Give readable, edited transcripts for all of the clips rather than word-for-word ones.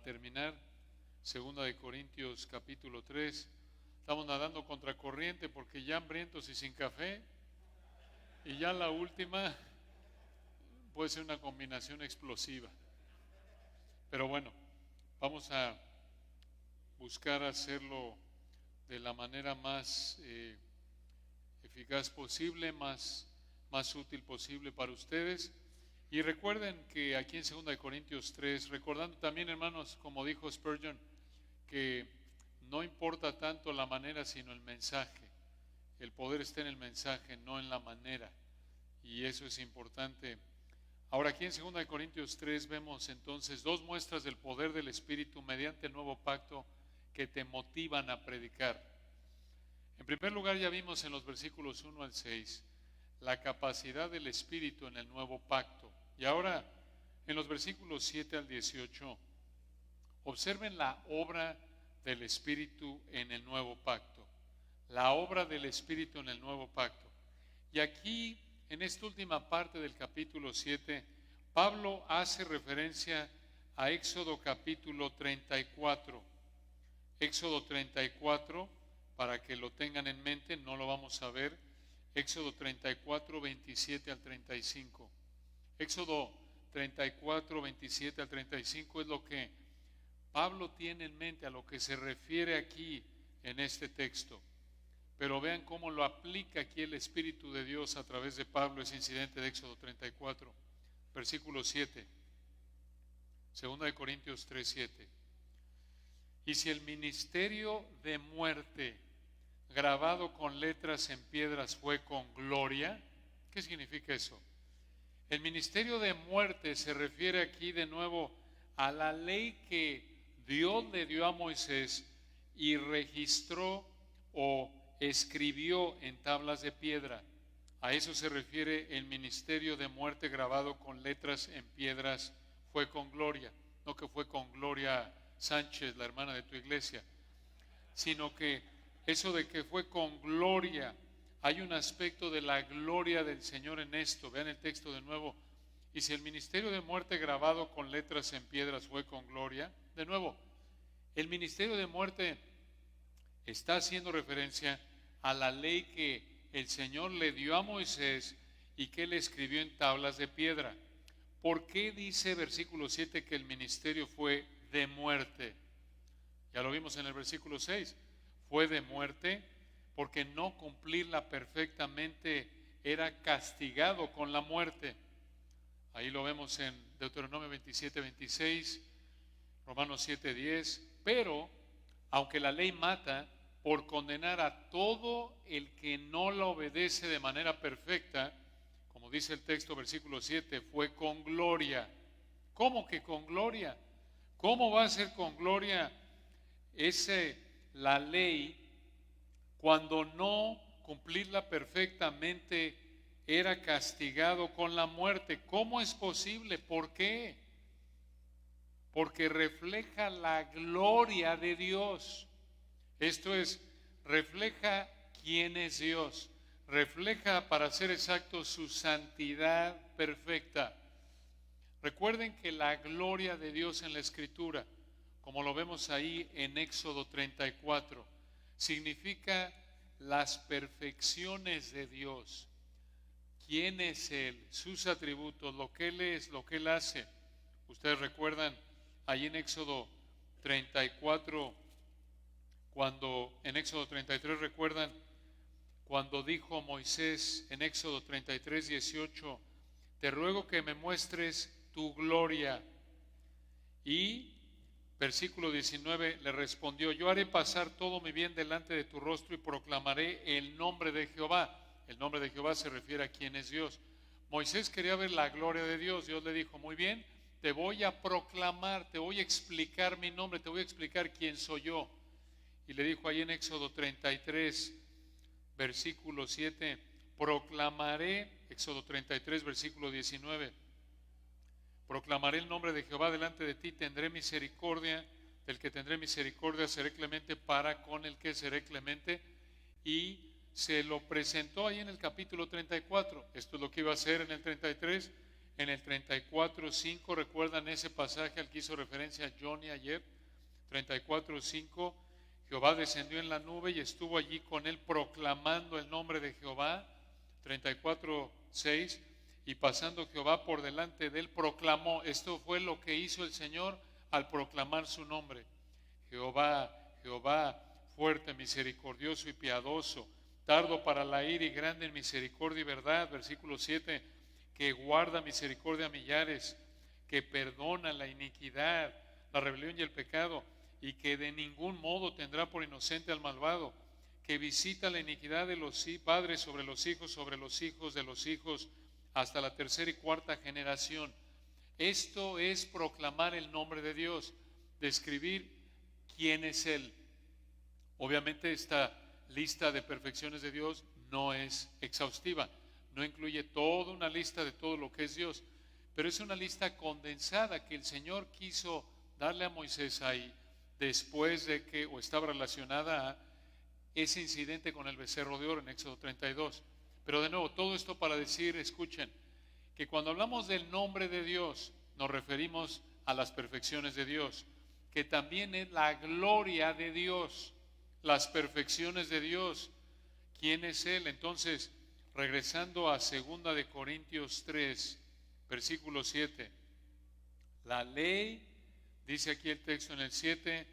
terminar. Segunda de Corintios capítulo 3. Estamos nadando contra corriente porque ya hambrientos y sin café. Y ya la última puede ser una combinación explosiva. Pero bueno, vamos a buscar hacerlo de la manera más eficaz posible, más útil posible para ustedes. Y recuerden que aquí en 2 de Corintios 3, recordando también, hermanos, como dijo Spurgeon, que no importa tanto la manera sino el mensaje. El poder está en el mensaje, no en la manera, y eso es importante. Ahora aquí en 2 de Corintios 3 vemos entonces dos muestras del poder del Espíritu mediante el nuevo pacto que te motivan a predicar. En primer lugar, ya vimos en los versículos 1 al 6 la capacidad del Espíritu en el nuevo pacto. Y ahora en los versículos 7 al 18 observen la obra del Espíritu en el nuevo pacto. La obra del Espíritu en el nuevo pacto. Y aquí, en esta última parte del capítulo 7, Pablo hace referencia a Éxodo capítulo 34. Éxodo 34, para que lo tengan en mente, no lo vamos a ver. Éxodo 34, 27 al 35. Éxodo 34, 27 al 35 es lo que Pablo tiene en mente, a lo que se refiere aquí en este texto. Pero vean cómo lo aplica aquí el Espíritu de Dios a través de Pablo, ese incidente de Éxodo 34, versículo 7. 2 de Corintios 3, 7. Y si el ministerio de muerte grabado con letras en piedras fue con gloria, ¿qué significa eso? El ministerio de muerte se refiere aquí de nuevo a la ley que Dios le dio a Moisés y registró o escribió en tablas de piedra. A eso se refiere el ministerio de muerte grabado con letras en piedras fue con gloria. No que fue con Gloria Sánchez, la hermana de tu iglesia, sino que eso de que fue con gloria, hay un aspecto de la gloria del Señor en esto. Vean el texto de nuevo. Y si el ministerio de muerte grabado con letras en piedras fue con gloria, de nuevo, el ministerio de muerte está haciendo referencia a la ley que el Señor le dio a Moisés y que él escribió en tablas de piedra. ¿Por qué dice versículo 7 que el ministerio fue de muerte? Ya lo vimos en el versículo 6. Fue de muerte porque no cumplirla perfectamente era castigado con la muerte. Ahí lo vemos en Deuteronomio 27, 26, Romanos 7, 10. Pero, aunque la ley mata, por condenar a todo el que no la obedece de manera perfecta, como dice el texto, versículo 7, fue con gloria. ¿Cómo que con gloria? ¿Cómo va a ser con gloria la ley cuando no cumplirla perfectamente era castigado con la muerte? ¿Cómo es posible? ¿Por qué? Porque refleja la gloria de Dios. Esto es, refleja quién es Dios. Refleja, para ser exacto, su santidad perfecta. Recuerden que la gloria de Dios en la Escritura, como lo vemos ahí en Éxodo 34, significa las perfecciones de Dios. ¿Quién es Él? Sus atributos, lo que Él es, lo que Él hace. Ustedes recuerdan ahí en Éxodo 34, cuando en Éxodo 33 recuerdan cuando dijo Moisés en Éxodo 33, 18, te ruego que me muestres tu gloria. Y versículo 19 le respondió, yo haré pasar todo mi bien delante de tu rostro y proclamaré el nombre de Jehová. El nombre de Jehová se refiere a quién es Dios. Moisés quería ver la gloria de Dios. Dios le dijo, muy bien, te voy a proclamar, te voy a explicar mi nombre, te voy a explicar quién soy yo. Y le dijo ahí en Éxodo 33, versículo 7, proclamaré, Éxodo 33, versículo 19, proclamaré el nombre de Jehová delante de ti, tendré misericordia, del que tendré misericordia seré clemente para con el que seré clemente. Y se lo presentó ahí en el capítulo 34. Esto es lo que iba a hacer en el 33. en el 34:5, ¿recuerdan ese pasaje al que hizo referencia Johnny ayer? 34:5, Jehová descendió en la nube y estuvo allí con él proclamando el nombre de Jehová. 34:6, y pasando Jehová por delante de él, proclamó. Esto fue lo que hizo el Señor al proclamar su nombre. Jehová, Jehová, fuerte, misericordioso y piadoso, tardo para la ira y grande en misericordia y verdad. Versículo 7, que guarda misericordia a millares, que perdona la iniquidad, la rebelión y el pecado, y que de ningún modo tendrá por inocente al malvado, que visita la iniquidad de los padres sobre los hijos de los hijos, hasta la tercera y cuarta generación. Esto es proclamar el nombre de Dios, describir quién es Él. Obviamente esta lista de perfecciones de Dios no es exhaustiva, no incluye toda una lista de todo lo que es Dios, pero es una lista condensada que el Señor quiso darle a Moisés ahí, después de que, o estaba relacionada a ese incidente con el becerro de oro en Éxodo 32. Pero de nuevo, todo esto para decir, escuchen, que cuando hablamos del nombre de Dios, nos referimos a las perfecciones de Dios, que también es la gloria de Dios, las perfecciones de Dios. ¿Quién es Él? Entonces, regresando a 2 de Corintios 3, versículo 7, la ley, dice aquí el texto en el 7,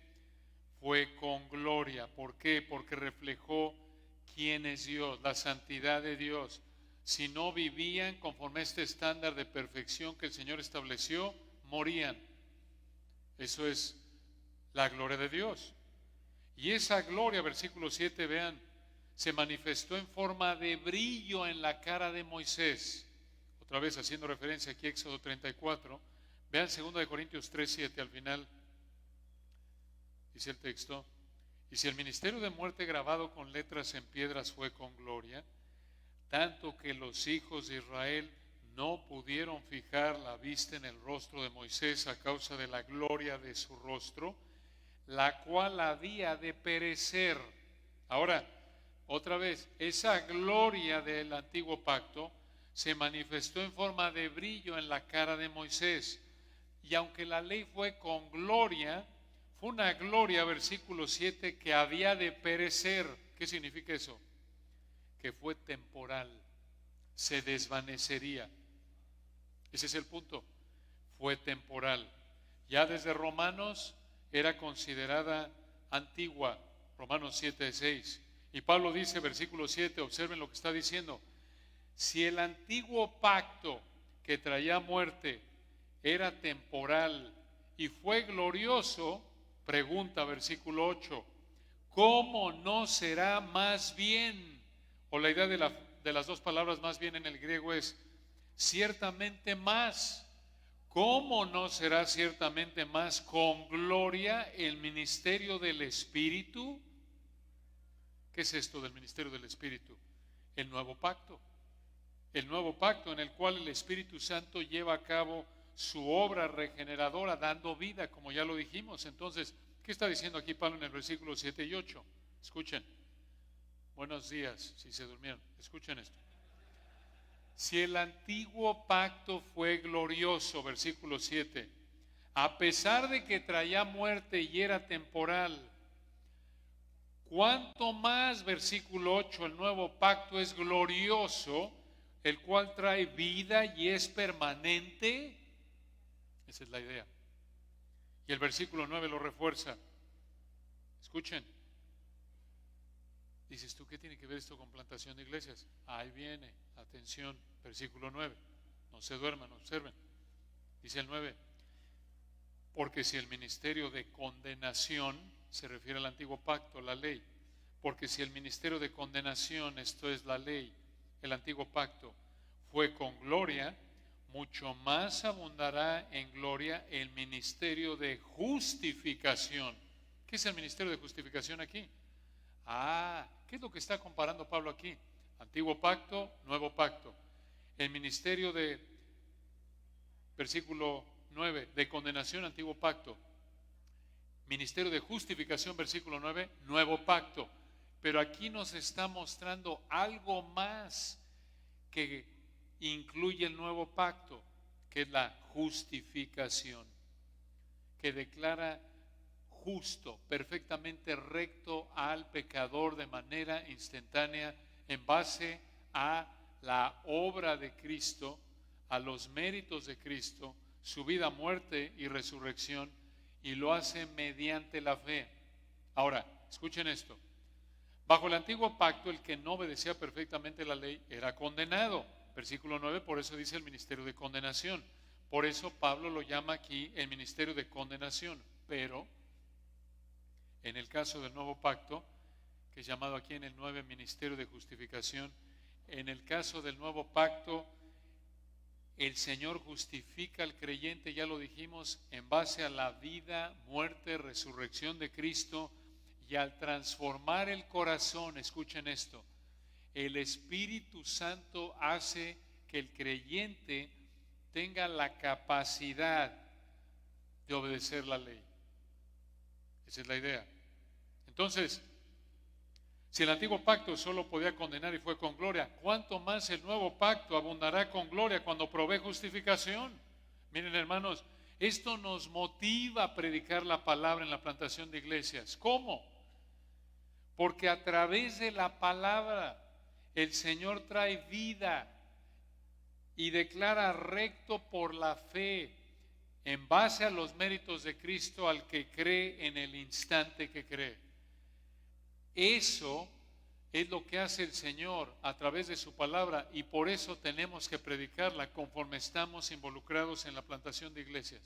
fue con gloria. ¿Por qué? Porque reflejó quién es Dios, la santidad de Dios. Si no vivían conforme a este estándar de perfección que el Señor estableció, morían. Eso es la gloria de Dios. Y esa gloria, versículo 7, vean, se manifestó en forma de brillo en la cara de Moisés. Otra vez haciendo referencia aquí a Éxodo 34. Vean 2 de Corintios 3, 7 al final. Dice el texto, y si el ministerio de muerte grabado con letras en piedras fue con gloria, tanto que los hijos de Israel no pudieron fijar la vista en el rostro de Moisés a causa de la gloria de su rostro, la cual había de perecer. Ahora, otra vez, esa gloria del antiguo pacto se manifestó en forma de brillo en la cara de Moisés. Y aunque la ley fue con gloria, fue una gloria, versículo 7, que había de perecer. ¿Qué significa eso? Que fue temporal, se desvanecería. Ese es el punto, fue temporal. Ya desde Romanos era considerada antigua, Romanos 7, 6. Y Pablo dice, versículo 7, observen lo que está diciendo, si el antiguo pacto que traía muerte era temporal y fue glorioso, pregunta versículo 8, ¿cómo no será más bien? O la idea de las dos palabras más bien en el griego es ciertamente más. ¿Cómo no será ciertamente más con gloria el ministerio del Espíritu? ¿Qué es esto del ministerio del Espíritu? El nuevo pacto. El nuevo pacto en el cual el Espíritu Santo lleva a cabo su obra regeneradora, dando vida, como ya lo dijimos. Entonces, ¿qué está diciendo aquí Pablo en el versículo 7 y 8? Escuchen. Buenos días, si se durmieron. Escuchen esto. Si el antiguo pacto fue glorioso, versículo 7, a pesar de que traía muerte y era temporal, ¿cuánto más, versículo 8, el nuevo pacto es glorioso, el cual trae vida y es permanente? Esa es la idea. Y el versículo 9 lo refuerza. Escuchen. Dices tú, ¿qué tiene que ver esto con plantación de iglesias? Ahí viene, atención, versículo 9. No se duerman, observen. Dice el 9, porque si el ministerio de condenación, se refiere al antiguo pacto, la ley, porque si el ministerio de condenación, esto es la ley, el antiguo pacto, fue con gloria, mucho más abundará en gloria el ministerio de justificación. ¿Qué es el ministerio de justificación aquí? ¿Qué es lo que está comparando Pablo aquí? Antiguo pacto, nuevo pacto. El ministerio de, versículo 9, de condenación, antiguo pacto. Ministerio de justificación, versículo 9, nuevo pacto. Pero aquí nos está mostrando algo más que incluye el nuevo pacto. que es la justificación, que declara justo, perfectamente recto al pecador de manera instantánea en base a la obra de Cristo, a los méritos de Cristo, su vida, muerte y resurrección, y lo hace mediante la fe. Ahora, escuchen esto. Bajo el antiguo pacto, el que no obedecía perfectamente la ley era condenado. Versículo 9, por eso dice el ministerio de condenación. Por eso Pablo lo llama aquí el ministerio de condenación. Pero en el caso del nuevo pacto, que es llamado aquí en el 9 ministerio de justificación, en el caso del nuevo pacto, el Señor justifica al creyente, ya lo dijimos, en base a la vida, muerte, resurrección de Cristo, y al transformar el corazón, escuchen esto, el Espíritu Santo hace que el creyente tenga la capacidad de obedecer la ley. Esa es la idea. Entonces, si el antiguo pacto solo podía condenar y fue con gloria, ¿cuánto más el nuevo pacto abundará con gloria cuando provee justificación? Miren, hermanos, esto nos motiva a predicar la palabra en la plantación de iglesias. ¿Cómo? Porque a través de la palabra el Señor trae vida y declara recto por la fe en base a los méritos de Cristo al que cree en el instante que cree. Eso es lo que hace el Señor a través de su palabra, y por eso tenemos que predicarla conforme estamos involucrados en la plantación de iglesias.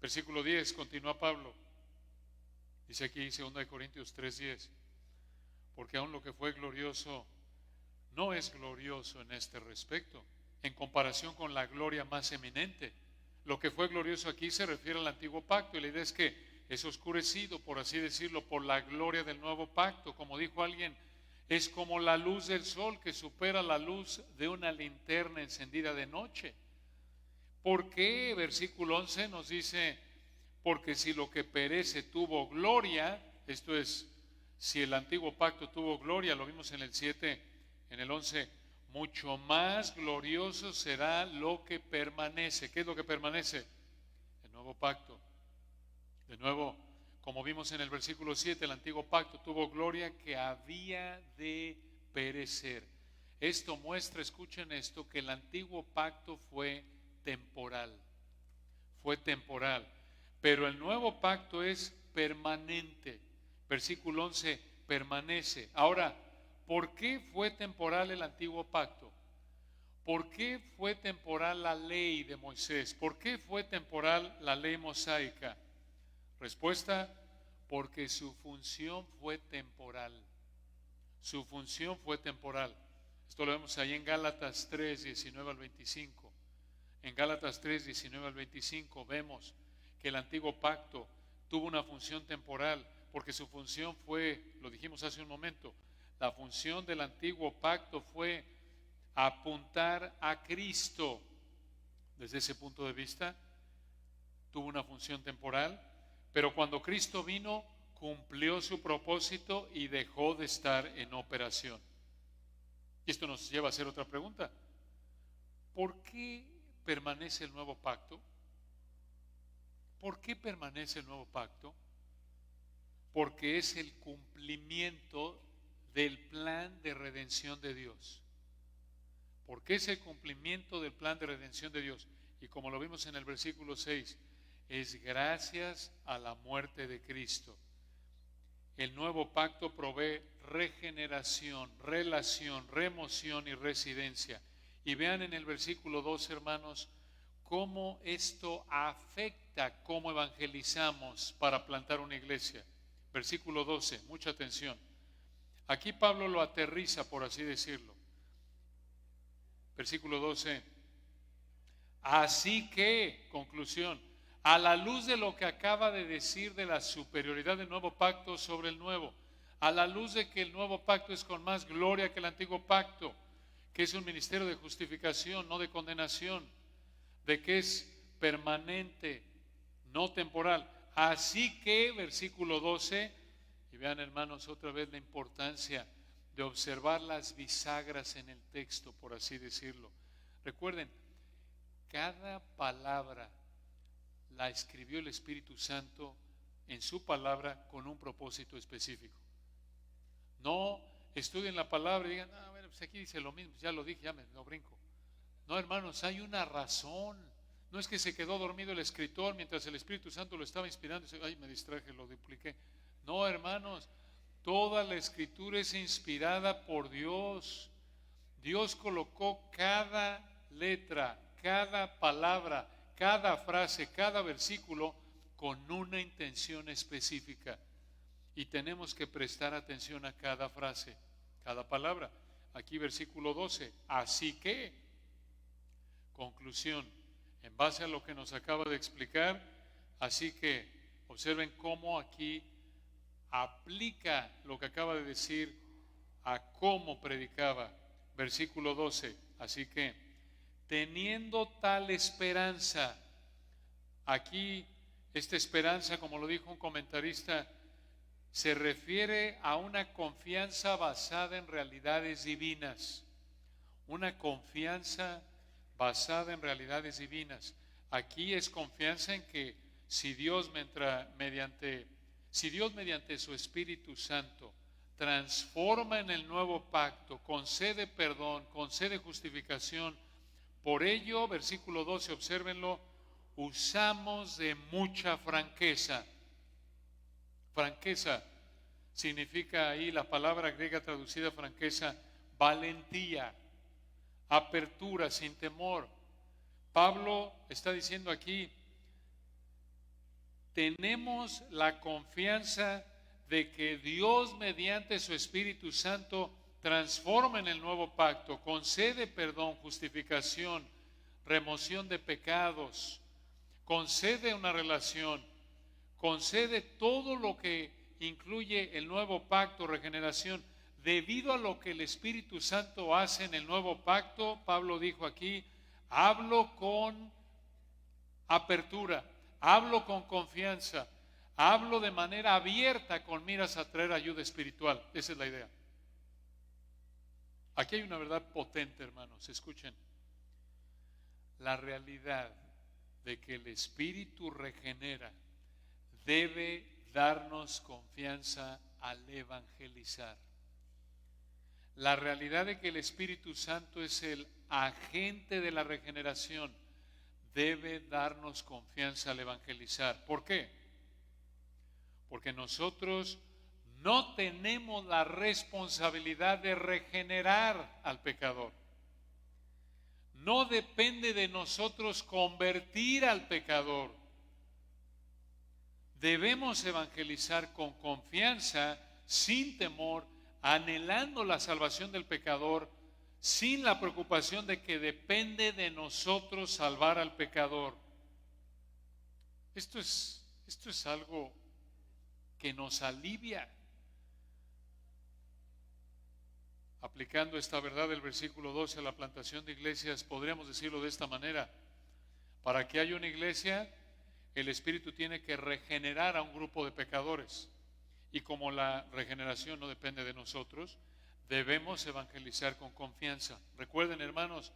Versículo 10, continúa Pablo. Dice aquí 2 Corintios 3:10, porque aún lo que fue glorioso no es glorioso en este respecto, en comparación con la gloria más eminente. Lo que fue glorioso aquí se refiere al antiguo pacto, y la idea es que es oscurecido, por así decirlo, por la gloria del nuevo pacto. Como dijo alguien, es como la luz del sol que supera la luz de una linterna encendida de noche. ¿Por qué? Versículo 11 nos dice, porque si lo que perece tuvo gloria, esto es, si el antiguo pacto tuvo gloria, lo vimos en el 7, en el 11, mucho más glorioso será lo que permanece. ¿Qué es lo que permanece? El nuevo pacto. De nuevo, como vimos en el versículo 7, el antiguo pacto tuvo gloria que había de perecer. Esto muestra, escuchen esto, que el antiguo pacto fue temporal. Fue temporal. Pero el nuevo pacto es permanente. Versículo 11, permanece. Ahora, ¿por qué fue temporal el antiguo pacto? ¿Por qué fue temporal la ley de Moisés? ¿Por qué fue temporal la ley mosaica? Respuesta, porque su función fue temporal. Su función fue temporal. Esto lo vemos ahí en Gálatas 3, 19 al 25. En Gálatas 3, 19 al 25 vemos que el antiguo pacto tuvo una función temporal, porque su función fue, lo dijimos hace un momento, la función del antiguo pacto fue apuntar a Cristo. Desde ese punto de vista, tuvo una función temporal, pero cuando Cristo vino, cumplió su propósito y dejó de estar en operación. Y esto nos lleva a hacer otra pregunta. ¿Por qué permanece el nuevo pacto? ¿Por qué permanece el nuevo pacto? Porque es el cumplimiento del plan de redención de Dios. Porque es el cumplimiento del plan de redención de Dios. Y como lo vimos en el versículo 6, es gracias a la muerte de Cristo. El nuevo pacto provee regeneración, relación, remoción y residencia. Y vean en el versículo 2, hermanos, cómo esto afecta cómo evangelizamos para plantar una iglesia. Versículo 12, mucha atención. Aquí Pablo lo aterriza, por así decirlo. Versículo 12. Así que, conclusión, a la luz de lo que acaba de decir de la superioridad del nuevo pacto sobre el nuevo, a la luz de que el nuevo pacto es con más gloria que el antiguo pacto, que es un ministerio de justificación, no de condenación, de que es permanente, no temporal. Así que, versículo 12, y vean, hermanos, otra vez la importancia de observar las bisagras en el texto, por así decirlo. Recuerden, cada palabra la escribió el Espíritu Santo en su palabra con un propósito específico. No estudien la palabra y digan, bueno, pues aquí dice lo mismo, ya lo dije, ya me lo brinco. No, hermanos, hay una razón. No es que se quedó dormido el escritor mientras el Espíritu Santo lo estaba inspirando. Ay, me distraje, lo dupliqué. No, hermanos, toda la Escritura es inspirada por Dios. Dios colocó cada letra, cada palabra, cada frase, cada versículo con una intención específica. Y tenemos que prestar atención a cada frase, cada palabra. Aquí versículo 12. Así que, conclusión, en base a lo que nos acaba de explicar, así que observen cómo aquí aplica lo que acaba de decir a cómo predicaba. Versículo 12. Así que, teniendo tal esperanza, aquí esta esperanza, como lo dijo un comentarista, se refiere a una confianza basada en realidades divinas. Una confianza basada en realidades divinas. Aquí es confianza en que si Dios mediante su Espíritu Santo transforma en el nuevo pacto, concede perdón, concede justificación, por ello, versículo 12, obsérvenlo, usamos de mucha franqueza. Franqueza significa ahí la palabra griega traducida franqueza, valentía, apertura, sin temor. Pablo está diciendo aquí, tenemos la confianza de que Dios mediante su Espíritu Santo transforma en el nuevo pacto, concede perdón, justificación, remoción de pecados, concede una relación, concede todo lo que incluye el nuevo pacto, regeneración. Debido a lo que el Espíritu Santo hace en el nuevo pacto, Pablo dijo aquí, hablo con apertura, hablo con confianza, hablo de manera abierta con miras a traer ayuda espiritual. Esa es la idea. Aquí hay una verdad potente, hermanos, escuchen. La realidad de que el Espíritu regenera debe darnos confianza al evangelizar. La realidad de que el Espíritu Santo es el agente de la regeneración debe darnos confianza al evangelizar. ¿Por qué? Porque nosotros no tenemos la responsabilidad de regenerar al pecador. No depende de nosotros convertir al pecador. Debemos evangelizar con confianza, sin temor, anhelando la salvación del pecador, sin la preocupación de que depende de nosotros salvar al pecador. Esto es algo que nos alivia. Aplicando esta verdad del versículo 12 a la plantación de iglesias, podríamos decirlo de esta manera: para que haya una iglesia, el Espíritu tiene que regenerar a un grupo de pecadores. Y como la regeneración no depende de nosotros, debemos evangelizar con confianza. Recuerden, hermanos,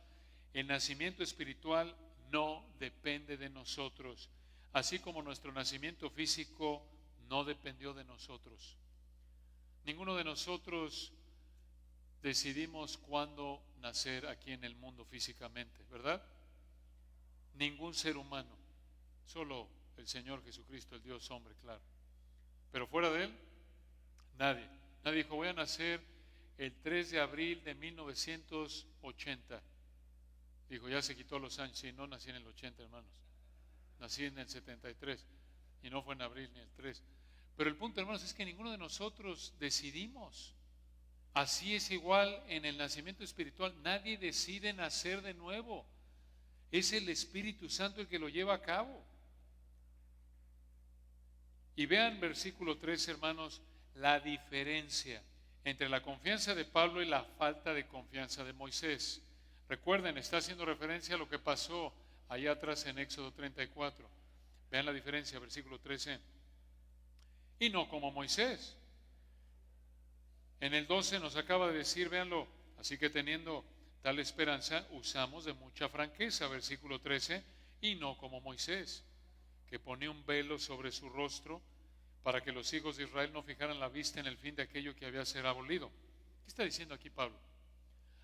el nacimiento espiritual no depende de nosotros, así como nuestro nacimiento físico no dependió de nosotros. Ninguno de nosotros decidimos cuándo nacer aquí en el mundo físicamente, ¿verdad? Ningún ser humano, solo el Señor Jesucristo, el Dios hombre, claro. Pero fuera de Él, nadie. Nadie dijo, voy a nacer el 3 de abril de 1980. Dijo, ya se quitó los años. Sí, no nací en el 80, hermanos. Nací en el 73 y no fue en abril ni el 3. Pero el punto, hermanos, es que ninguno de nosotros decidimos. Así es igual en el nacimiento espiritual. Nadie decide nacer de nuevo. Es el Espíritu Santo el que lo lleva a cabo. Y vean versículo 3, hermanos, la diferencia entre la confianza de Pablo y la falta de confianza de Moisés. Recuerden, está haciendo referencia a lo que pasó allá atrás en Éxodo 34. Vean la diferencia, versículo 13. Y no como Moisés. En el 12 nos acaba de decir, véanlo, así que teniendo tal esperanza usamos de mucha franqueza, versículo 13, y no como Moisés, que ponía un velo sobre su rostro para que los hijos de Israel no fijaran la vista en el fin de aquello que había de ser abolido. ¿Qué está diciendo aquí Pablo?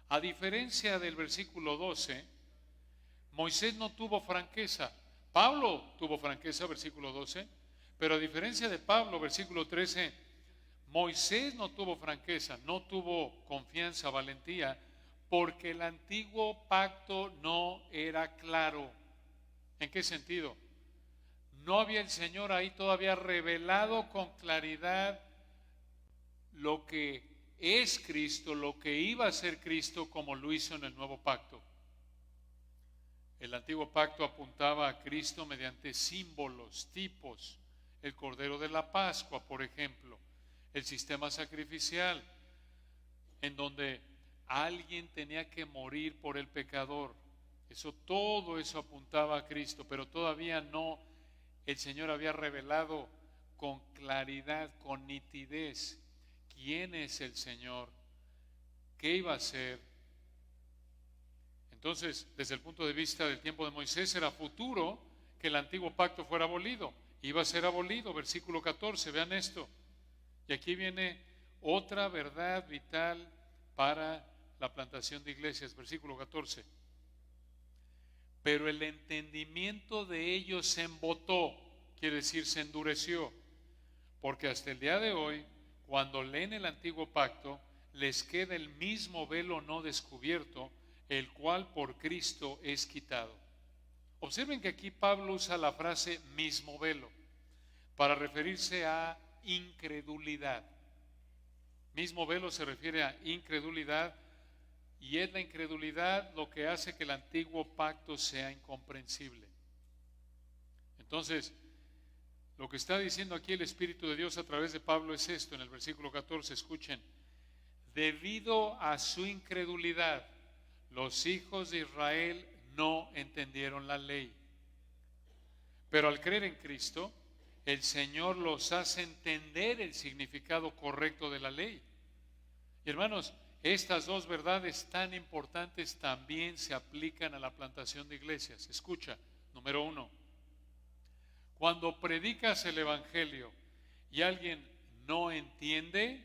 A diferencia del versículo 12, Moisés no tuvo franqueza. Pablo tuvo franqueza, versículo 12, pero a diferencia de Pablo, versículo 13, Moisés no tuvo franqueza, no tuvo confianza, valentía, porque el antiguo pacto no era claro. ¿En qué sentido? No había el Señor ahí todavía revelado con claridad lo que es Cristo, lo que iba a ser Cristo, como lo hizo en el nuevo pacto. El antiguo pacto apuntaba a Cristo mediante símbolos, tipos, el Cordero de la Pascua, por ejemplo, el sistema sacrificial, en donde alguien tenía que morir por el pecador. Todo eso apuntaba a Cristo, pero todavía no, el Señor había revelado con claridad, con nitidez, quién es el Señor, qué iba a hacer. Entonces, desde el punto de vista del tiempo de Moisés, era futuro que el antiguo pacto fuera abolido. Iba a ser abolido, versículo 14, vean esto. Y aquí viene otra verdad vital para la plantación de iglesias, versículo 14. Pero el entendimiento de ellos se embotó, quiere decir se endureció, porque hasta el día de hoy, cuando leen el antiguo pacto, les queda el mismo velo no descubierto, el cual por Cristo es quitado. Observen que aquí Pablo usa la frase mismo velo para referirse a incredulidad. Mismo velo se refiere a incredulidad, y es la incredulidad lo que hace que el antiguo pacto sea incomprensible. Entonces, lo que está diciendo aquí el Espíritu de Dios a través de Pablo es esto, en el versículo 14, escuchen: debido a su incredulidad, los hijos de Israel no entendieron la ley. Pero al creer en Cristo, el Señor los hace entender el significado correcto de la ley. Y hermanos, estas dos verdades tan importantes también se aplican a la plantación de iglesias. Escucha, número 1, cuando predicas el Evangelio y alguien no entiende,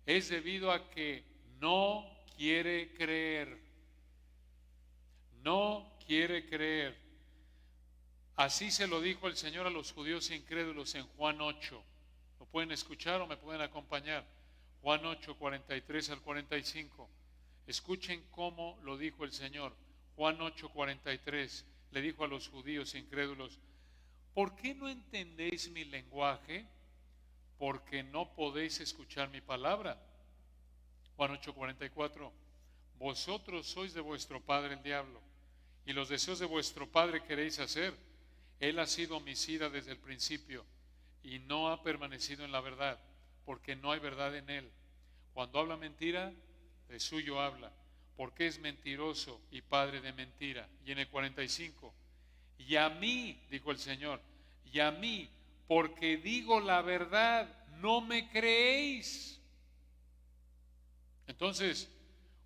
es debido a que no quiere creer. No quiere creer. Así se lo dijo el Señor a los judíos incrédulos en Juan 8. ¿Lo pueden escuchar o me pueden acompañar? Juan 8, 43 al 45. Escuchen cómo lo dijo el Señor. Juan 8, 43. Le dijo a los judíos incrédulos: ¿por qué no entendéis mi lenguaje? Porque no podéis escuchar mi palabra. Juan 8, 44. Vosotros sois de vuestro padre el diablo, y los deseos de vuestro padre queréis hacer. Él ha sido homicida desde el principio y no ha permanecido en la verdad, porque no hay verdad en él. Cuando habla mentira, de suyo habla, porque es mentiroso y padre de mentira. Y en el 45, y a mí, dijo el Señor, y a mí, porque digo la verdad, no me creéis. Entonces,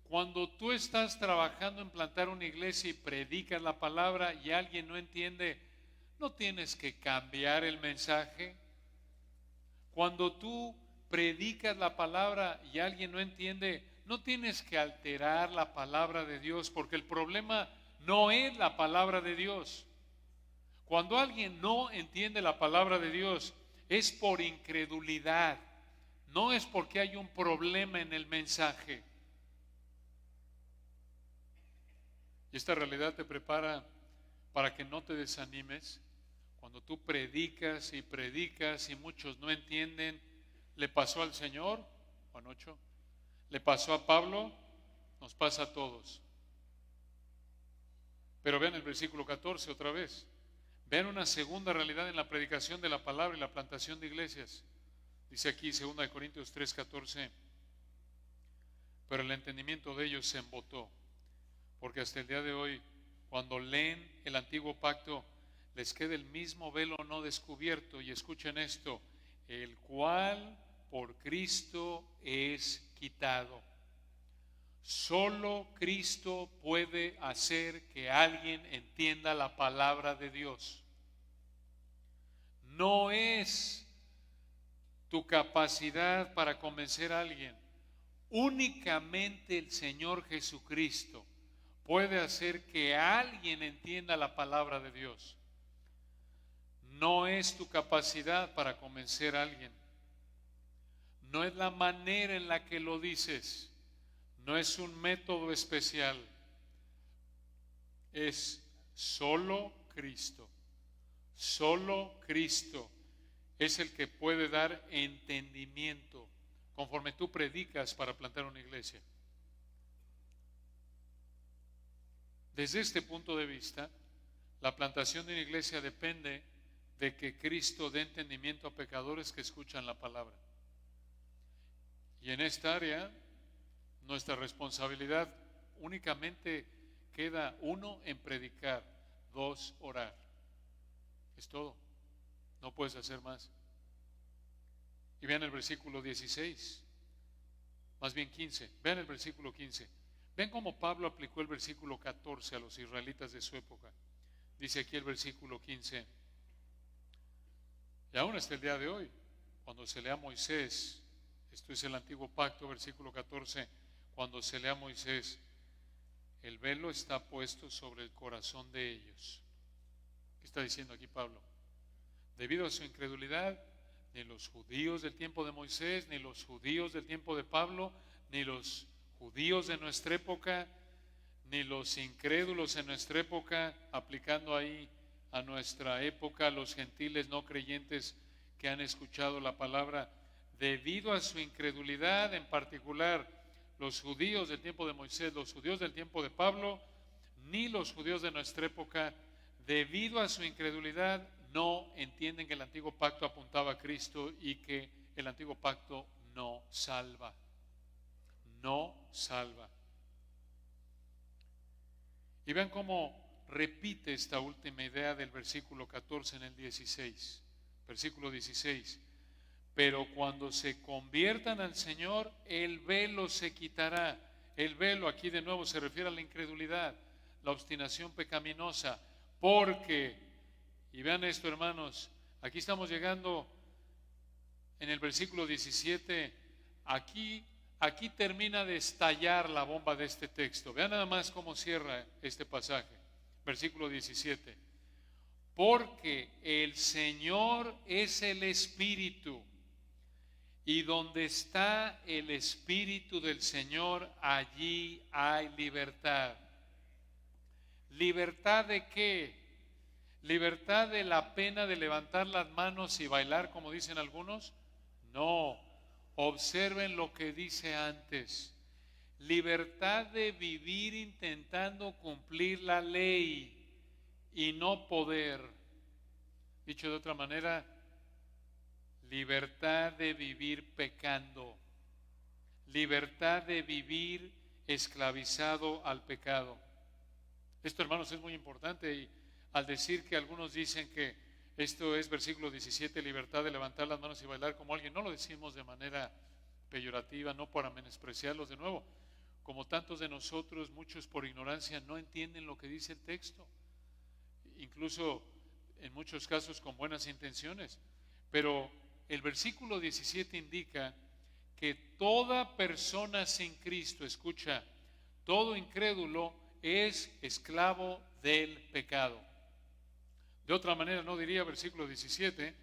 cuando tú estás trabajando en plantar una iglesia y predicas la palabra y alguien no entiende, no tienes que cambiar el mensaje. Cuando tú predicas la palabra y alguien no entiende, no tienes que alterar la palabra de Dios, porque el problema no es la palabra de Dios. Cuando alguien no entiende la palabra de Dios, es por incredulidad, no es porque hay un problema en el mensaje. Y esta realidad te prepara para que no te desanimes. Cuando tú predicas y muchos no entienden, le pasó al Señor, Juan 8, le pasó a Pablo, nos pasa a todos. Pero vean el versículo 14 otra vez. Vean una segunda realidad en la predicación de la palabra y la plantación de iglesias. Dice aquí 2 Corintios 3:14, pero el entendimiento de ellos se embotó, porque hasta el día de hoy, cuando leen el antiguo pacto, les queda el mismo velo no descubierto, y escuchen esto, el cual por Cristo es quitado. Solo Cristo puede hacer que alguien entienda la palabra de Dios. No es tu capacidad para convencer a alguien. Únicamente el Señor Jesucristo puede hacer que alguien entienda la palabra de Dios. No es tu capacidad para convencer a alguien. No es la manera en la que lo dices. No es un método especial. Es solo Cristo. Solo Cristo es el que puede dar entendimiento conforme tú predicas para plantar una iglesia. Desde este punto de vista, la plantación de una iglesia depende de que Cristo dé entendimiento a pecadores que escuchan la palabra. Y en esta área, nuestra responsabilidad únicamente queda: 1, en predicar; 2, orar. Es todo. No puedes hacer más. Y vean el versículo 16, más bien 15. Vean el versículo 15. Ven cómo Pablo aplicó el versículo 14 a los israelitas de su época. Dice aquí el versículo 15: y aún hasta el día de hoy, cuando se lea a Moisés, esto es el antiguo pacto, versículo 14, cuando se lea a Moisés, el velo está puesto sobre el corazón de ellos. ¿Qué está diciendo aquí Pablo? Debido a su incredulidad, ni los judíos del tiempo de Moisés, ni los judíos del tiempo de Pablo, ni los judíos de nuestra época, ni los incrédulos en nuestra época, aplicando ahí a nuestra época, los gentiles no creyentes que han escuchado la palabra, debido a su incredulidad, en particular los judíos del tiempo de Moisés, los judíos del tiempo de Pablo, ni los judíos de nuestra época, debido a su incredulidad, no entienden que el antiguo pacto apuntaba a Cristo y que el antiguo pacto no salva. No salva. Y vean cómo repite esta última idea del versículo 14 en el 16. Versículo 16. Pero cuando se conviertan al Señor, el velo se quitará. El velo aquí de nuevo se refiere a la incredulidad, la obstinación pecaminosa. Porque, y vean esto hermanos, aquí estamos llegando en el versículo 17, aquí termina de estallar la bomba de este texto. Vean nada más cómo cierra este pasaje. Versículo 17. Porque el Señor es el Espíritu, y donde está el Espíritu del Señor, allí hay libertad. ¿Libertad de qué? ¿Libertad de la pena de levantar las manos y bailar, como dicen algunos? No. Observen lo que dice antes. Libertad de vivir intentando cumplir la ley y no poder. Dicho de otra manera, libertad de vivir pecando. Libertad de vivir esclavizado al pecado. Esto, hermanos, es muy importante, y al decir que algunos dicen que esto es versículo 17, libertad de levantar las manos y bailar como alguien, no lo decimos de manera peyorativa, no para menospreciarlos. De nuevo, como tantos de nosotros, muchos por ignorancia no entienden lo que dice el texto, incluso en muchos casos con buenas intenciones, pero el versículo 17 indica que toda persona sin Cristo, escucha, todo incrédulo es esclavo del pecado. De otra manera no diría versículo 17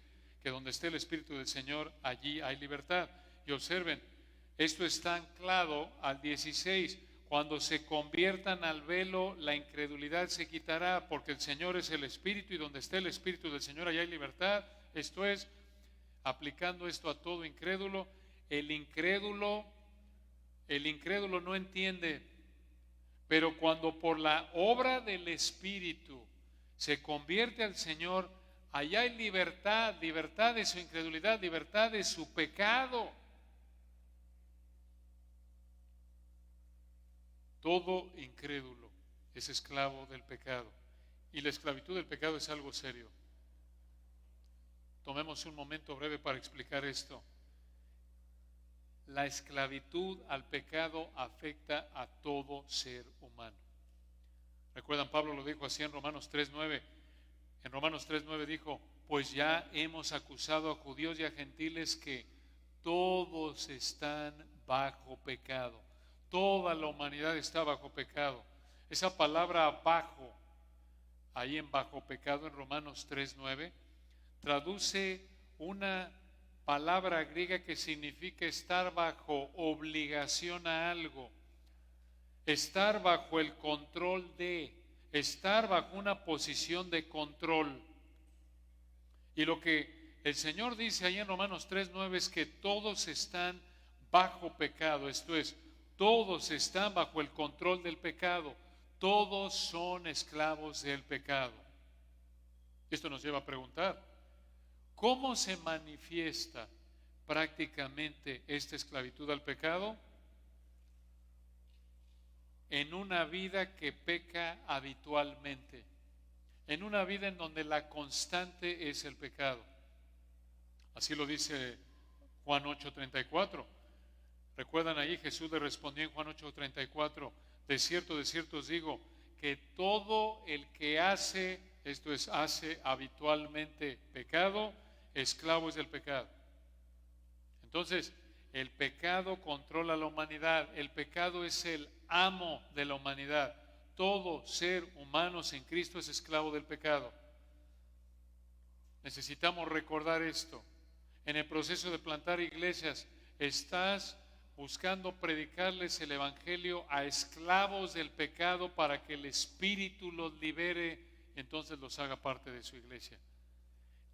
que donde esté el Espíritu del Señor, allí hay libertad. Y observen, esto está anclado al 16. Cuando se conviertan al velo, la incredulidad se quitará, porque el Señor es el Espíritu, y donde esté el Espíritu del Señor, allá hay libertad. Esto es, aplicando esto a todo incrédulo, el incrédulo no entiende, pero cuando por la obra del Espíritu se convierte al Señor, allá hay libertad, libertad de su incredulidad, libertad de su pecado. Todo incrédulo es esclavo del pecado, y la esclavitud del pecado es algo serio. Tomemos un momento breve para explicar esto. la esclavitud al pecado afecta a todo ser humano. ¿Recuerdan? Pablo lo dijo así en Romanos 3:9. En Romanos 3:9 dijo, pues ya hemos acusado a judíos y a gentiles que todos están bajo pecado. Toda la humanidad está bajo pecado. Esa palabra bajo, ahí en bajo pecado en Romanos 3:9, traduce una palabra griega que significa estar bajo obligación a algo, estar bajo el control de, estar bajo una posición de control. Y lo que el Señor dice ahí en Romanos 3:9 es que todos están bajo pecado, esto es, todos están bajo el control del pecado, todos son esclavos del pecado. Esto nos lleva a preguntar, ¿cómo se manifiesta prácticamente esta esclavitud al pecado? En una vida que peca habitualmente, en una vida en donde la constante es el pecado. Así lo dice Juan 8:34. ¿Recuerdan ahí? Jesús le respondió en Juan 8:34, de cierto os digo, que todo el que hace, esto es, hace habitualmente pecado, esclavo es del pecado. Entonces, el pecado controla la humanidad, el pecado es el amo de la humanidad. Todo ser humano sin Cristo es esclavo del pecado. Necesitamos recordar esto. En el proceso de plantar iglesias, estás buscando predicarles el evangelio a esclavos del pecado para que el Espíritu los libere, entonces los haga parte de su iglesia.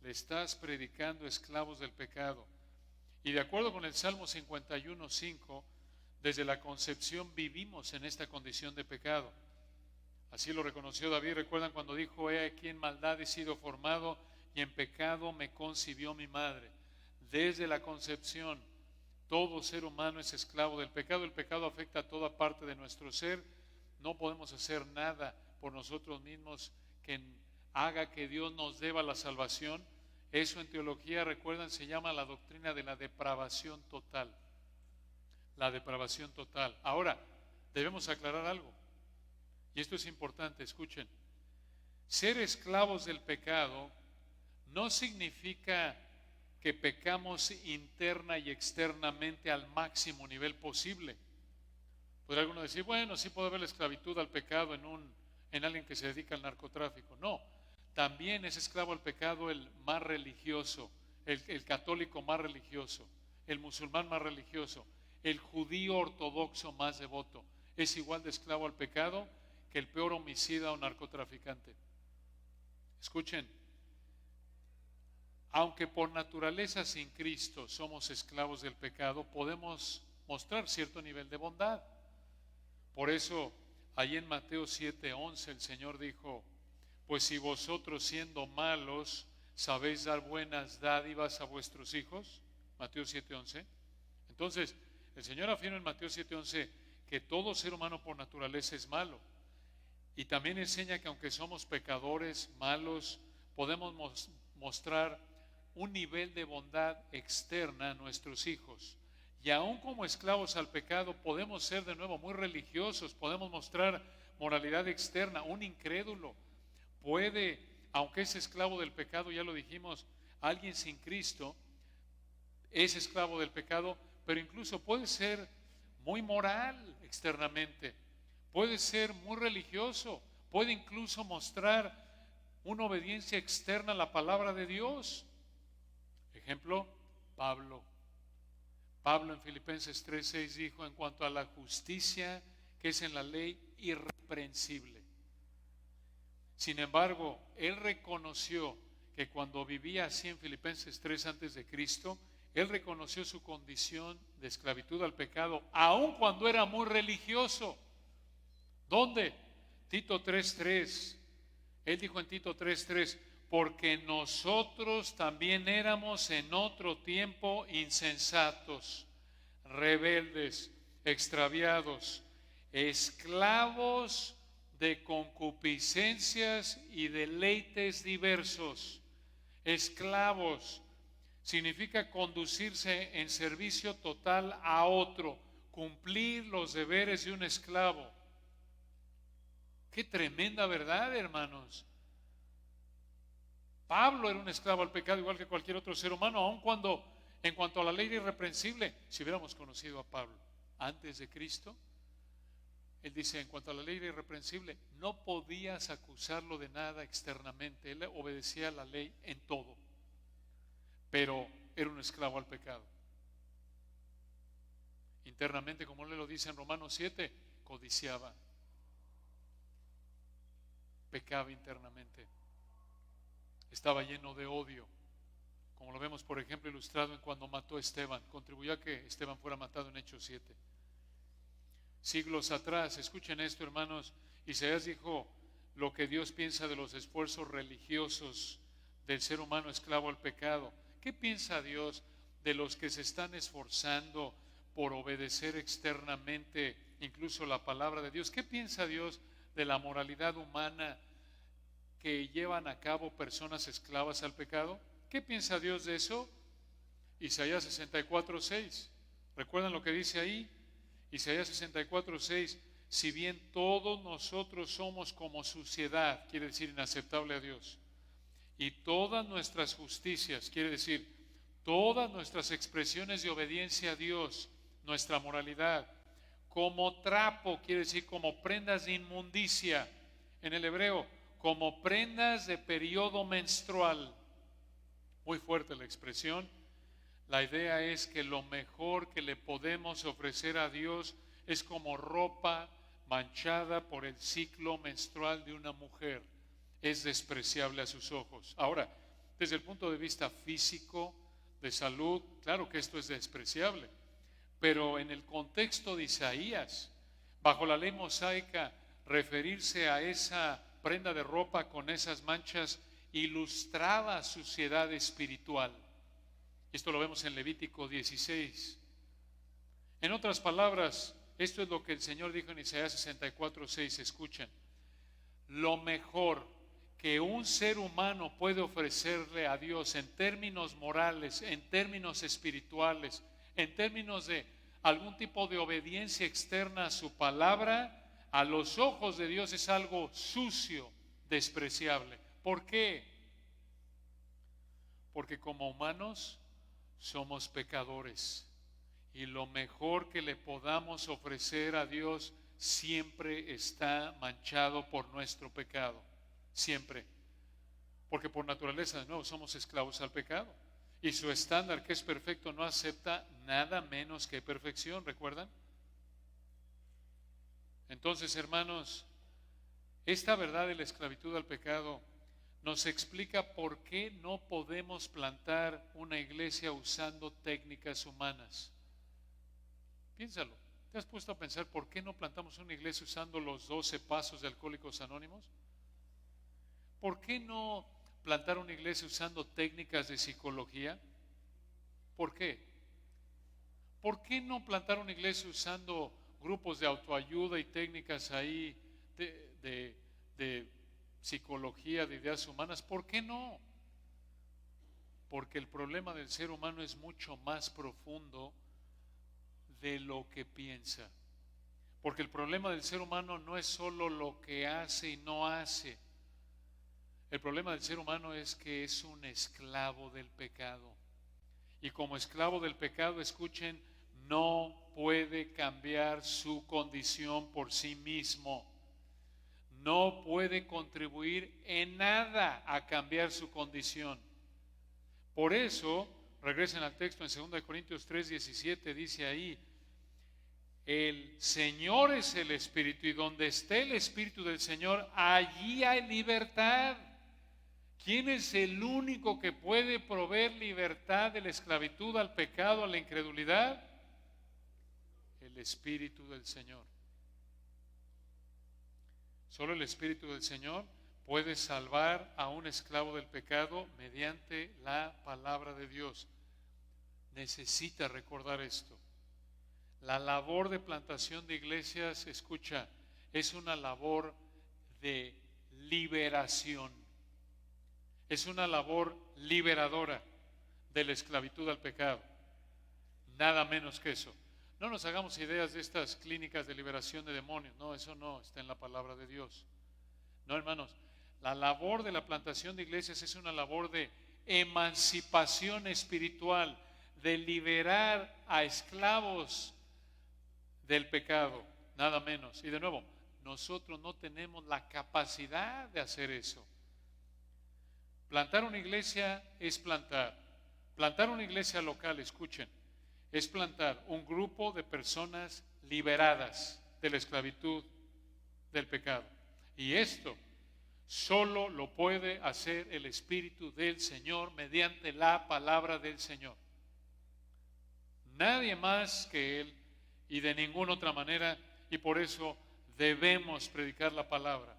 Le estás predicando esclavos del pecado. Y de acuerdo con el Salmo 51:5, desde la concepción vivimos en esta condición de pecado. Así lo reconoció David. ¿Recuerdan cuando dijo, he aquí en maldad he sido formado y en pecado me concibió mi madre? Desde la concepción, todo ser humano es esclavo del pecado. El pecado afecta a toda parte de nuestro ser. No podemos hacer nada por nosotros mismos que haga que Dios nos deba la salvación. Eso en teología, recuerdan, se llama la doctrina de la depravación total. La depravación total. Ahora, debemos aclarar algo. Y esto es importante, escuchen. Ser esclavos del pecado no significa que pecamos interna y externamente al máximo nivel posible. Podría alguno decir, bueno, sí puede haber la esclavitud al pecado en alguien que se dedica al narcotráfico. No, también es esclavo al pecado el más religioso, el católico más religioso, el musulmán más religioso, el judío ortodoxo más devoto. Es igual de esclavo al pecado que el peor homicida o narcotraficante. Escuchen, aunque por naturaleza sin Cristo somos esclavos del pecado, podemos mostrar cierto nivel de bondad. Por eso, ahí en Mateo 7:11 el Señor dijo, pues si vosotros siendo malos sabéis dar buenas dádivas a vuestros hijos, Mateo 7:11. Entonces, el Señor afirma en Mateo 7:11 que todo ser humano por naturaleza es malo. Y también enseña que aunque somos pecadores, malos, podemos mostrar un nivel de bondad externa a nuestros hijos. Y aún como esclavos al pecado podemos ser de nuevo muy religiosos, podemos mostrar moralidad externa. Un incrédulo puede, aunque es esclavo del pecado, ya lo dijimos, alguien sin Cristo es esclavo del pecado, pero incluso puede ser muy moral externamente, puede ser muy religioso, puede incluso mostrar una obediencia externa a la palabra de Dios. Ejemplo, Pablo en Filipenses 3:6 dijo, en cuanto a la justicia que es en la ley, irreprensible. Sin embargo, él reconoció que cuando vivía así en Filipenses 3 antes de Cristo, él reconoció su condición de esclavitud al pecado, aun cuando era muy religioso. ¿Dónde? Tito 3:3. Él dijo en Tito 3:3, porque nosotros también éramos en otro tiempo insensatos, rebeldes, extraviados, esclavos de concupiscencias y deleites diversos, esclavos. significa conducirse en servicio total a otro, cumplir los deberes de un esclavo. Qué tremenda verdad, hermanos. Pablo era un esclavo al pecado igual que cualquier otro ser humano, aun cuando, en cuanto a la ley irreprensible, si hubiéramos conocido a Pablo antes de Cristo, él dice, en cuanto a la ley irreprensible, no podías acusarlo de nada externamente. Él obedecía a la ley en todo, pero era un esclavo al pecado. Internamente, como él lo dice en Romanos 7, codiciaba, pecaba internamente, estaba lleno de odio, como lo vemos por ejemplo ilustrado en cuando mató a Esteban, contribuyó a que Esteban fuera matado en Hechos 7. Siglos atrás, escuchen esto, hermanos, Isaías dijo lo que Dios piensa de los esfuerzos religiosos del ser humano esclavo al pecado. ¿Qué piensa Dios de los que se están esforzando por obedecer externamente incluso la palabra de Dios? ¿Qué piensa Dios de la moralidad humana que llevan a cabo personas esclavas al pecado? ¿Qué piensa Dios de eso? Isaías 64:6. ¿Recuerdan lo que dice ahí? Isaías 64:6. Si bien todos nosotros somos como suciedad, quiere decir inaceptable a Dios, y todas nuestras justicias, quiere decir todas nuestras expresiones de obediencia a Dios, nuestra moralidad, como trapo, quiere decir como prendas de inmundicia, en el hebreo, como prendas de periodo menstrual. Muy fuerte la expresión. La idea es que lo mejor que le podemos ofrecer a Dios es como ropa manchada por el ciclo menstrual de una mujer. Es despreciable a sus ojos. Ahora, desde el punto de vista físico, de salud, claro que esto es despreciable, pero en el contexto de Isaías, bajo la ley mosaica, referirse a esa prenda de ropa con esas manchas ilustraba suciedad espiritual. Esto lo vemos en Levítico 16. En otras palabras, esto es lo que el Señor dijo en Isaías 64:6. Escuchen, lo mejor que un ser humano puede ofrecerle a Dios en términos morales, en términos espirituales, en términos de algún tipo de obediencia externa a su palabra, a los ojos de Dios es algo sucio, despreciable. ¿Por qué? Porque como humanos somos pecadores y lo mejor que le podamos ofrecer a Dios siempre está manchado por nuestro pecado, siempre, porque por naturaleza de nuevo somos esclavos al pecado y su estándar, que es perfecto, no acepta nada menos que perfección. ¿Recuerdan? Entonces, hermanos, esta verdad de la esclavitud al pecado nos explica por qué no podemos plantar una iglesia usando técnicas humanas. Piénsalo. ¿Te has puesto a pensar por qué no plantamos una iglesia usando los 12 pasos de Alcohólicos Anónimos? ¿Por qué no plantar una iglesia usando técnicas de psicología? ¿Por qué? ¿Por qué no plantar una iglesia usando grupos de autoayuda y técnicas ahí de psicología, de ideas humanas? ¿Por qué no? Porque el problema del ser humano es mucho más profundo de lo que piensa. Porque el problema del ser humano no es solo lo que hace y no hace. El problema del ser humano es que es un esclavo del pecado. Y como esclavo del pecado, escuchen, no puede cambiar su condición por sí mismo. No puede contribuir en nada a cambiar su condición. Por eso, regresen al texto en 2 Corintios 3:17, dice ahí, el Señor es el Espíritu y donde esté el Espíritu del Señor, allí hay libertad. ¿Quién es el único que puede proveer libertad de la esclavitud al pecado, a la incredulidad? El Espíritu del Señor. Solo el Espíritu del Señor puede salvar a un esclavo del pecado mediante la palabra de Dios. Necesita recordar esto. La labor de plantación de iglesias, escucha, es una labor de liberación. Es una labor liberadora. de la esclavitud al pecado. Nada menos que eso. No nos hagamos ideas de estas clínicas de liberación de demonios. No, eso no está en la palabra de Dios. No, hermanos, la labor de la plantación de iglesias es una labor de emancipación espiritual, de liberar a esclavos del pecado, nada menos. Y de nuevo, nosotros no tenemos la capacidad de hacer eso. Plantar una iglesia es plantar. Plantar una iglesia local, escuchen, es plantar un grupo de personas liberadas de la esclavitud del pecado. Y esto solo lo puede hacer el Espíritu del Señor mediante la palabra del Señor. Nadie más que Él y de ninguna otra manera, y por eso debemos predicar la palabra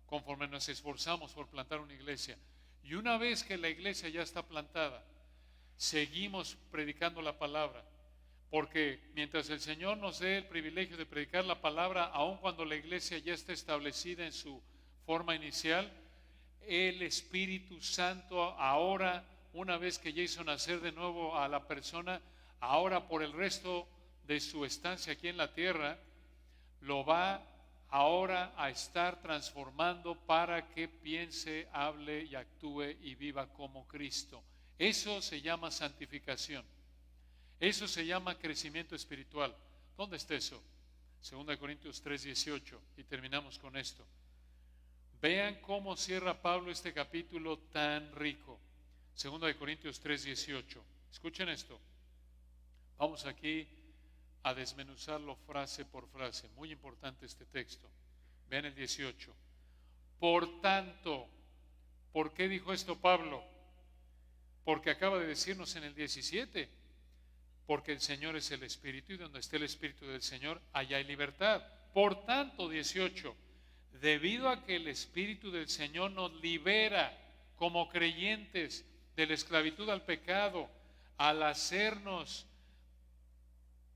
conforme nos esforzamos por plantar una iglesia. Y una vez que la iglesia ya está plantada, seguimos predicando la palabra, porque mientras el Señor nos dé el privilegio de predicar la palabra, aun cuando la iglesia ya está establecida en su forma inicial, el Espíritu Santo ahora, una vez que ya hizo nacer de nuevo a la persona, ahora por el resto de su estancia aquí en la tierra, lo va ahora a estar transformando para que piense, hable y actúe y viva como Cristo. Eso se llama santificación. Eso se llama crecimiento espiritual. ¿Dónde está eso? 2 Corintios 3:18, y terminamos con esto. Vean cómo cierra Pablo este capítulo tan rico. 2 Corintios 3:18. Escuchen esto. Vamos aquí a desmenuzarlo frase por frase. Muy importante este texto. Vean el 18. Por tanto, ¿por qué dijo esto Pablo? Porque acaba de decirnos en el 17, porque el Señor es el Espíritu y donde esté el Espíritu del Señor, allá hay libertad. Por tanto, 18, debido a que el Espíritu del Señor nos libera como creyentes de la esclavitud al pecado, al hacernos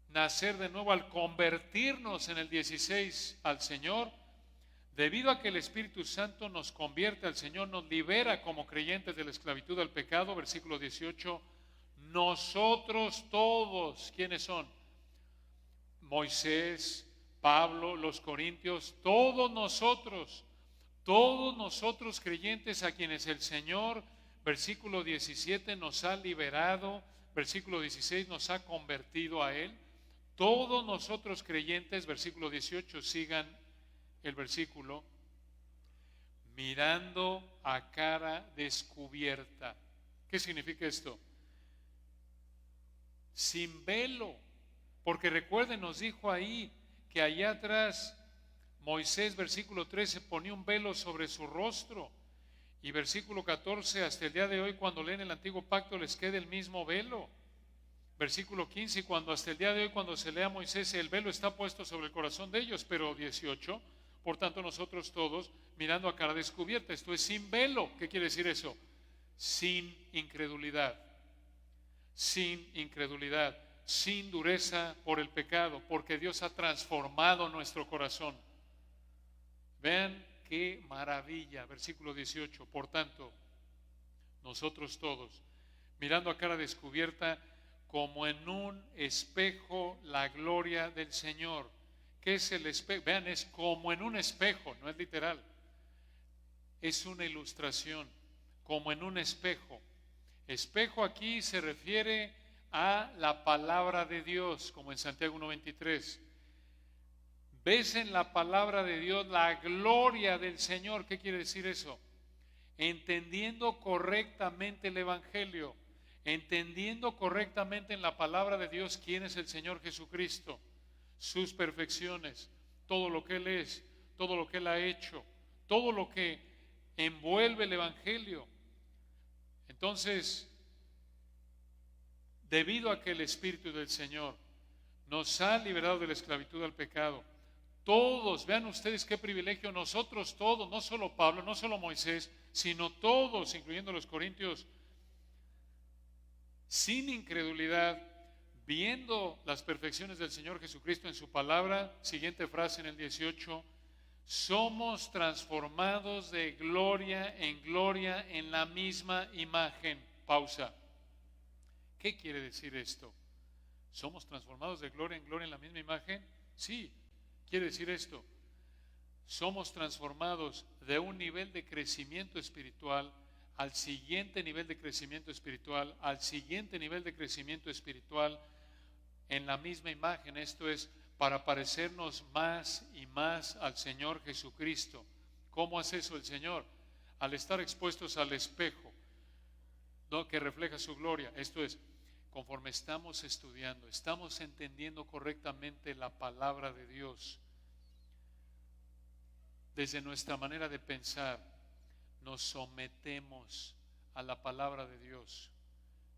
nacer de nuevo, al convertirnos en el 16 al Señor, debido a que el Espíritu Santo nos convierte al Señor, nos libera como creyentes de la esclavitud al pecado, versículo 18, nosotros todos, ¿quiénes son? Moisés, Pablo, los corintios, todos nosotros creyentes a quienes el Señor, versículo 17, nos ha liberado, versículo 16, nos ha convertido a Él. Todos nosotros creyentes, versículo 18, sigan el versículo, mirando a cara descubierta. ¿Qué significa esto? Sin velo, porque recuerden, nos dijo ahí que allá atrás Moisés, versículo 13, ponía un velo sobre su rostro, y versículo 14, hasta el día de hoy cuando leen el antiguo pacto les queda el mismo velo. Versículo 15, y cuando hasta el día de hoy cuando se lea a Moisés el velo está puesto sobre el corazón de ellos, pero 18, por tanto nosotros todos mirando a cara descubierta, esto es sin velo. ¿Qué quiere decir eso? Sin incredulidad, sin dureza por el pecado, porque Dios ha transformado nuestro corazón. Vean qué maravilla, versículo 18, por tanto nosotros todos mirando a cara descubierta como en un espejo la gloria del Señor. ¿Qué es el espejo? Vean, es como en un espejo, no es literal. Es una ilustración, como en un espejo. Espejo aquí se refiere a la palabra de Dios, como en Santiago 1:23. Ves en la palabra de Dios la gloria del Señor. ¿Qué quiere decir eso? Entendiendo correctamente el Evangelio, entendiendo correctamente en la palabra de Dios quién es el Señor Jesucristo, sus perfecciones, todo lo que Él es, todo lo que Él ha hecho, todo lo que envuelve el Evangelio. Entonces, debido a que el Espíritu del Señor nos ha liberado de la esclavitud al pecado, todos, vean ustedes qué privilegio, nosotros todos, no solo Pablo, no solo Moisés, sino todos, incluyendo los corintios, sin incredulidad, viendo las perfecciones del Señor Jesucristo en su palabra, siguiente frase en el 18, somos transformados de gloria en la misma imagen. Pausa. ¿Qué quiere decir esto? ¿Somos transformados de gloria en gloria en la misma imagen? Sí, quiere decir esto. Somos transformados de un nivel de crecimiento espiritual al siguiente nivel de crecimiento espiritual, al siguiente nivel de crecimiento espiritual en la misma imagen. Esto es para parecernos más y más al Señor Jesucristo. ¿Cómo hace eso el Señor? Al estar expuestos al espejo, ¿no?, que refleja su gloria. Esto es, conforme estamos estudiando, estamos entendiendo correctamente la palabra de Dios, desde nuestra manera de pensar, nos sometemos a la palabra de Dios,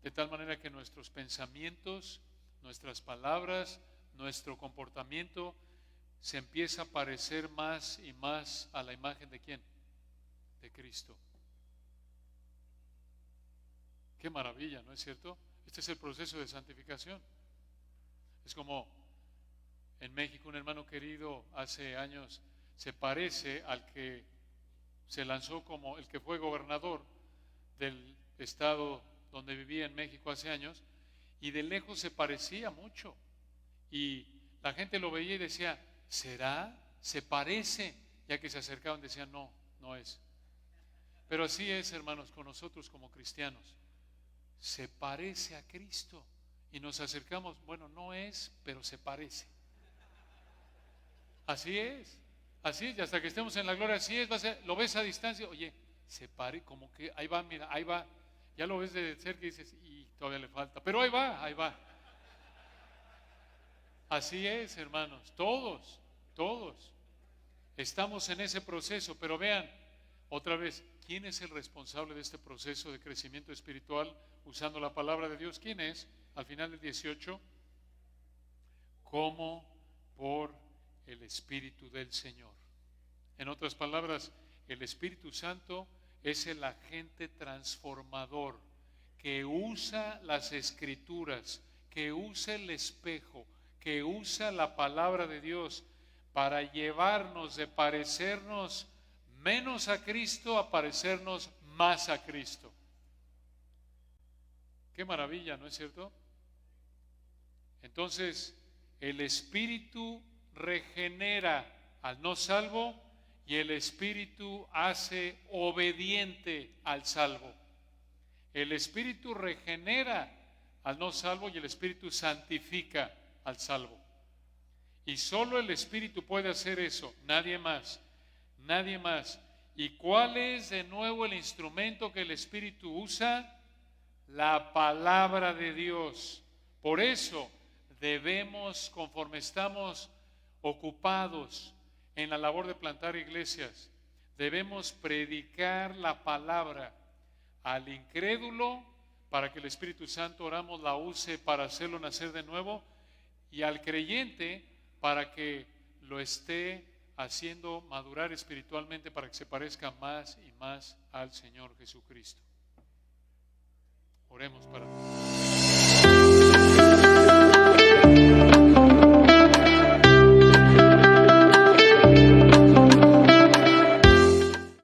de tal manera que nuestros pensamientos, nuestras palabras, nuestro comportamiento se empieza a parecer más y más a la imagen de ¿quién? De Cristo. Qué maravilla, ¿no es cierto? Este es el proceso de santificación. Es como en México un hermano querido hace años se parece al que se lanzó como el que fue gobernador del estado donde vivía en México hace años, y de lejos se parecía mucho. Y la gente lo veía y decía, ¿será? ¿Se parece? Ya que se acercaban decían, no, no es. Pero así es, hermanos, con nosotros como cristianos. Se parece a Cristo. Y nos acercamos, bueno, no es, pero se parece. Así es. Así es, y hasta que estemos en la gloria, así es, va a ser, lo ves a distancia, oye, se pare, como que ahí va, mira, ahí va, ya lo ves de cerca y dices, y todavía le falta, pero ahí va, ahí va. Así es, hermanos, todos estamos en ese proceso, pero vean, otra vez, ¿quién es el responsable de este proceso de crecimiento espiritual usando la palabra de Dios? ¿Quién es? Al final del 18, como por el Espíritu del Señor. En otras palabras, el Espíritu Santo es el agente transformador que usa las Escrituras, que usa el espejo, que usa la palabra de Dios para llevarnos de parecernos menos a Cristo a parecernos más a Cristo. Qué maravilla, ¿no es cierto? Entonces, el Espíritu regenera al no salvo y el Espíritu hace obediente al salvo. El Espíritu regenera al no salvo y el Espíritu santifica al salvo. Y solo el Espíritu puede hacer eso, nadie más, nadie más. ¿Y cuál es de nuevo el instrumento que el Espíritu usa? La palabra de Dios. Por eso debemos, conforme estamos ocupados en la labor de plantar iglesias, debemos predicar la palabra al incrédulo para que el Espíritu Santo, oramos, la use para hacerlo nacer de nuevo, y al creyente para que lo esté haciendo madurar espiritualmente para que se parezca más y más al Señor Jesucristo. Oremos para